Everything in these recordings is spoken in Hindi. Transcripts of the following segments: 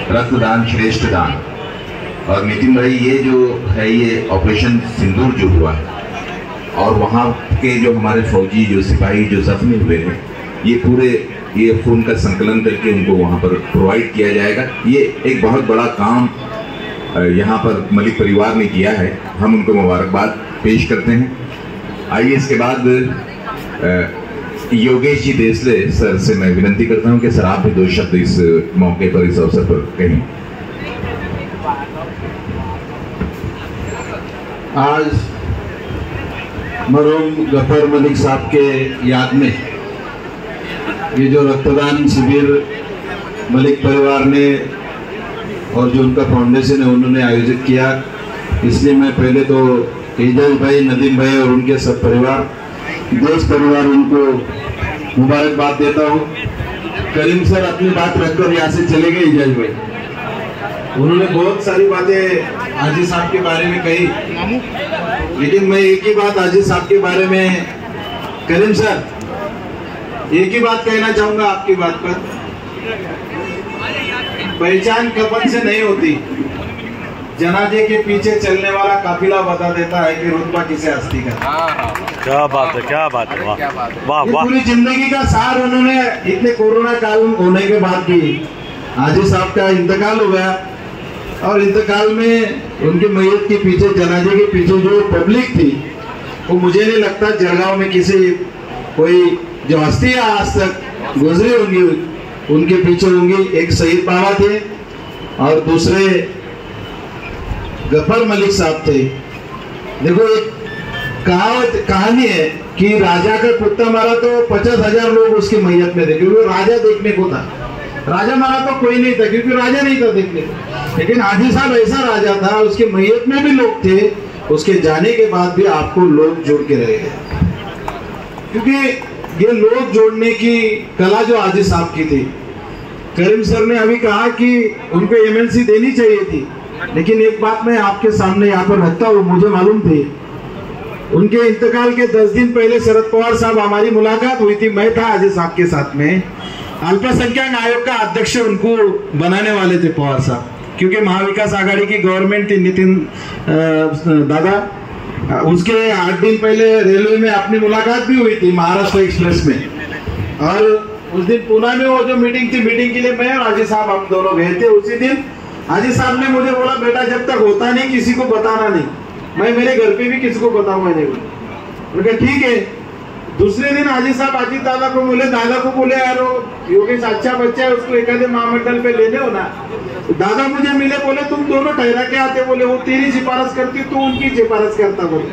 रक्तदान श्रेष्ठ दान। और नितिन भाई, ये जो है ये ऑपरेशन सिंदूर जो हुआ और वहाँ के जो हमारे फौजी जो सिपाही जो जख्मी हुए हैं, ये पूरे ये खून का संकलन करके उनको वहाँ पर प्रोवाइड किया जाएगा। ये एक बहुत बड़ा काम यहाँ पर मलिक परिवार ने किया है, हम उनको मुबारकबाद पेश करते हैं। आइए इसके बाद योगेश जी देसले सर से मैं विनती करता हूँ कि सर आप भी दो शब्द इस मौके पर, इस अवसर पर कहें। आज मरहूम गफर मलिक साहब के याद में ये जो रक्तदान शिविर मलिक परिवार ने और जो उनका फाउंडेशन है उन्होंने आयोजित किया, इसलिए मैं पहले तो एजाज भाई, नदीम भाई और उनके सब परिवार, देश परिवार, उनको मुबारकबाद देता हूँ। करीम सर अपनी बात रखकर यहाँ से चले गए। एजाज भाई उन्होंने बहुत सारी बातें हाजी साहब के बारे में कही, लेकिन मैं एक ही बात हाजी साहब के बारे में, करीम सर, एक ही बात कहना चाहूंगा आपकी बात पर। पहचान कफन से नहीं होती, जनाजे के पीछे चलने वाला काफिला बता देता है कि रुतबा किसे हस्ती का। क्या बात है, क्या बात है, वाह वाह वाह। पूरी जिंदगी का सार उन्होंने इतने कोरोना काल होने के बाद भी, हाजी साहब का इंतकाल हो गया और इंतकाल में उनके मैयत के पीछे, जनाजे के पीछे जो पब्लिक थी, वो मुझे नहीं लगता जलगांव में किसी कोई जो हस्तियां आज तक गुजरी होंगी उनके पीछे होंगी। एक शहीद बाबा थे और दूसरे गफर मलिक साहब थे। देखो एक कहानी है कि राजा का कुत्ता मारा तो 50,000 लोग उसकी मैयत में थे, क्योंकि राजा देखने को था। राजा मारा तो कोई नहीं था क्योंकि राजा नहीं था देखने को, लेकिन हाजी साहब ऐसा राजा था, उसके मैयत में भी लोग थे, उसके जाने के बाद भी आपको लोग जोड़ के रह गए, क्योंकि ये लोग जोड़ने की कला जो हाजी साहब की थी। करीम सर ने अभी कहा कि उनको एमएलसी देनी चाहिए थी, लेकिन एक बात मैं आपके सामने यहाँ पर रखता हूँ, मुझे मालूम थी। उनके इंतकाल के 10 दिन पहले शरद पवार साहब, हमारी मुलाकात हुई थी, मैं था हाजी साहब के साथ में। अल्पसंख्यक आयोग का अध्यक्ष उनको बनाने वाले थे पवार साहब, क्योंकि महाविकास आघाड़ी की गवर्नमेंट थी, नितिन दादा। उसके 8 दिन पहले रेलवे में अपनी मुलाकात भी हुई थी महाराष्ट्र एक्सप्रेस में, और उस दिन पुणे में वो जो मीटिंग थी, मीटिंग के लिए मैं और हाजी साहब हम दोनों गए थे। उसी दिन हाजी साहब ने मुझे बोला, बेटा जब तक होता नहीं किसी को बताना नहीं, मैं मेरे घर पे भी किसी को बताऊंगा नहीं। उनका ठीक है। दूसरे दिन हाजी साहब अजीत दादा को बोले, दादा को बोले यार योगेश अच्छा बच्चा है, उसको एकादे महामंडल पे लेने हो ना। दादा मुझे मिले, बोले तुम दोनों ठहरा के आते, बोले वो तेरी सिफारिश करती तो उनकी सिफारिश करता। बोले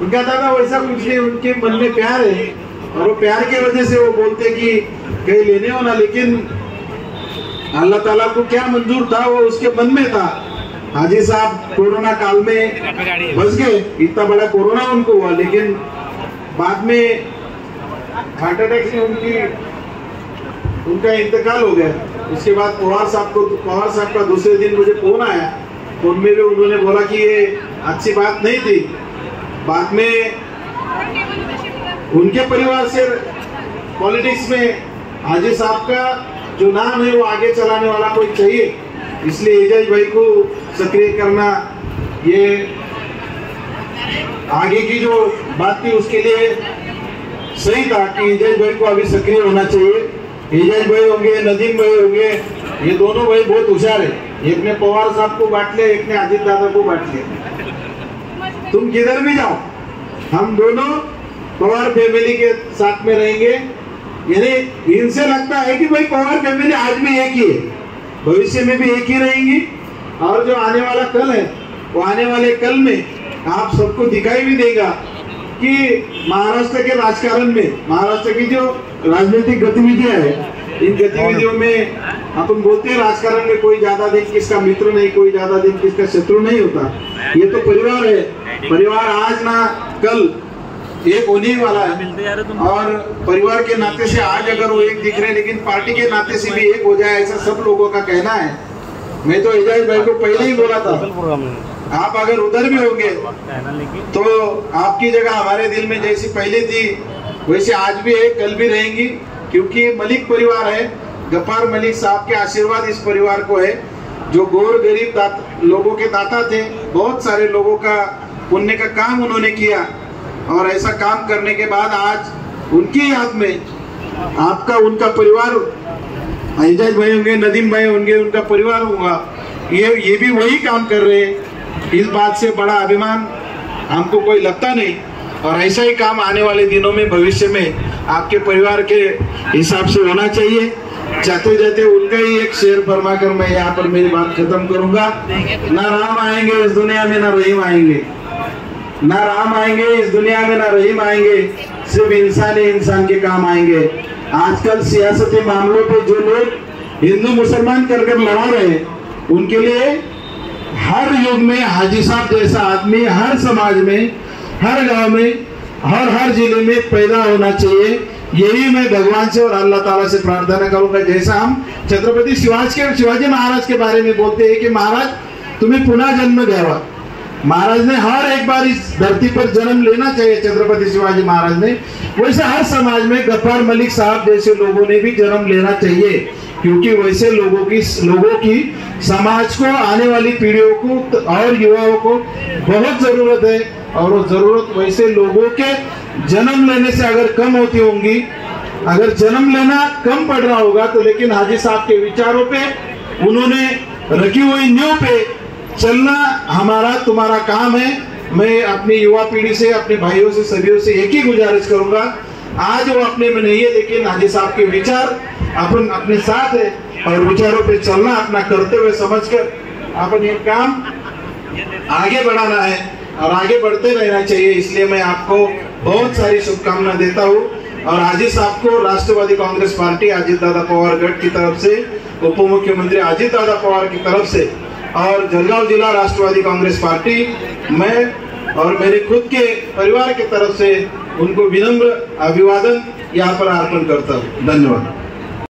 उनका दादा वैसा कुछ नहीं, उनके मन में प्यार है और वो प्यार की वजह से वो बोलते कि कहीं लेने हो ना, लेकिन अल्लाह ताला को क्या मंजूर था वो उसके मन में था। हाजी साहब कोरोना काल में बच गए, इतना बड़ा कोरोना उनको हुआ, लेकिन बाद में हार्ट अटैक से उनका इंतकाल हो गया। उसके बाद पवार साहब का दूसरे दिन मुझे फोन आया, फोन में भी उन्होंने बोला कि ये अच्छी बात नहीं थी। बाद में उनके परिवार से पॉलिटिक्स में हाजी साहब का जो नाम है वो आगे चलाने वाला कोई चाहिए, इसलिए एजाज भाई को सक्रिय करना, ये आगे की जो बात थी उसके लिए सही था कि एजाज भाई को अभी सक्रिय होना चाहिए। एजाज भाई होंगे, नदीम भाई होंगे, ये दोनों भाई बहुत होशियार है। एक ने पवार साहब को बांट लिया, एक ने अजीत दादा को बांट लिया। तुम किधर भी जाओ, हम दोनों पवार फैमिली के साथ में रहेंगे। यानी इनसे लगता है कि भाई पवार फैमिली आज भी एक ही है, भविष्य में भी एक ही रहेंगी, और जो आने वाला कल है वो आने वाले कल में आप सबको दिखाई भी देगा कि महाराष्ट्र के राजकारण में, महाराष्ट्र की जो राजनीतिक गतिविधियां है, इन गतिविधियों में अपन बोलते हैं राजकारण में कोई ज्यादा दिन किसका मित्र नहीं, कोई ज्यादा दिन किसका शत्रु नहीं होता। ये तो परिवार है, परिवार आज ना कल एक होने वाला है, और परिवार के नाते से आज अगर वो एक दिख रहे, लेकिन पार्टी के नाते से भी एक हो जाए, ऐसा सब लोगों का कहना है। मैं तो एजाज भाई को पहले ही बोला था, आप अगर उधर भी होंगे तो आपकी जगह हमारे दिल में जैसी पहले थी वैसे आज भी है, कल भी रहेंगी, क्योंकि मलिक परिवार है। गफ्फार मलिक साहब के आशीर्वाद इस परिवार को है। जो गोर गरीब लोगों के दाता थे, बहुत सारे लोगों का पुण्य का काम उन्होंने किया। और ऐसा काम करने के बाद आज उनकी याद में आपका उनका परिवार, एजाज भाई होंगे, नदीम भाई होंगे, उनका परिवार होगा, ये भी वही काम कर रहे हैं। इस बात से बड़ा अभिमान हमको कोई लगता नहीं। और ऐसा ही काम आने वाले दिनों में, भविष्य में आपके परिवार के हिसाब से होना चाहिए। जाते जाते उनका ही एक शेर फरमा कर मैं यहाँ पर मेरी बात खत्म करूंगा। ना राम आएंगे इस दुनिया में, ना रहीम आएंगे। ना राम आएंगे इस दुनिया में, ना रहीम आएंगे, सिर्फ इंसान ही इंसान के काम आएंगे। आजकल सियासती मामलों पे जो लोग हिंदू मुसलमान कर लड़ा रहे हैं, उनके लिए हर युग में हाजी साहब जैसा आदमी हर समाज में, हर गांव में और हर जिले में पैदा होना चाहिए। यही मैं भगवान से और अल्लाह ताला से प्रार्थना करूंगा। जैसा हम छत्रपति शिवाजी महाराज के बारे में बोलते हैं कि महाराज तुम्हें पुनः जन्म द्यावा। महाराज ने हर एक बार इस धरती पर जन्म लेना चाहिए, छत्रपति शिवाजी महाराज ने। वैसे हर समाज में गफ्फार मलिक साहब जैसे लोगों ने भी जन्म लेना चाहिए, क्योंकि वैसे लोगों की समाज को, आने वाली पीढ़ियों को और युवाओं को बहुत जरूरत है। और वो जरूरत वैसे लोगों के जन्म लेने से अगर कम होती होंगी, अगर जन्म लेना कम पड़ रहा होगा तो, लेकिन हाजी साहब के विचारों पे, उन्होंने रखी हुई नींव पे चलना हमारा तुम्हारा काम है। मैं अपनी युवा पीढ़ी से, अपने भाइयों से, सभी से एक ही गुजारिश करूंगा, आज वो अपने में नहीं है, लेकिन हाजी साहब के विचार अपन अपने साथ है और विचारों पे चलना, अपना करते हुए समझकर अपन ये काम आगे बढ़ाना है और आगे बढ़ते रहना चाहिए। इसलिए मैं आपको बहुत सारी शुभकामना देता हूँ। और हाजी साहब को राष्ट्रवादी कांग्रेस पार्टी अजीत दादा पवार गढ़ की तरफ से, उप मुख्यमंत्री अजीत दादा पवार की तरफ से और जलगांव जिला राष्ट्रवादी कांग्रेस पार्टी, मैं और मेरे खुद के परिवार की तरफ से उनको विनम्र अभिवादन यहाँ पर अर्पण करता हूँ। धन्यवाद।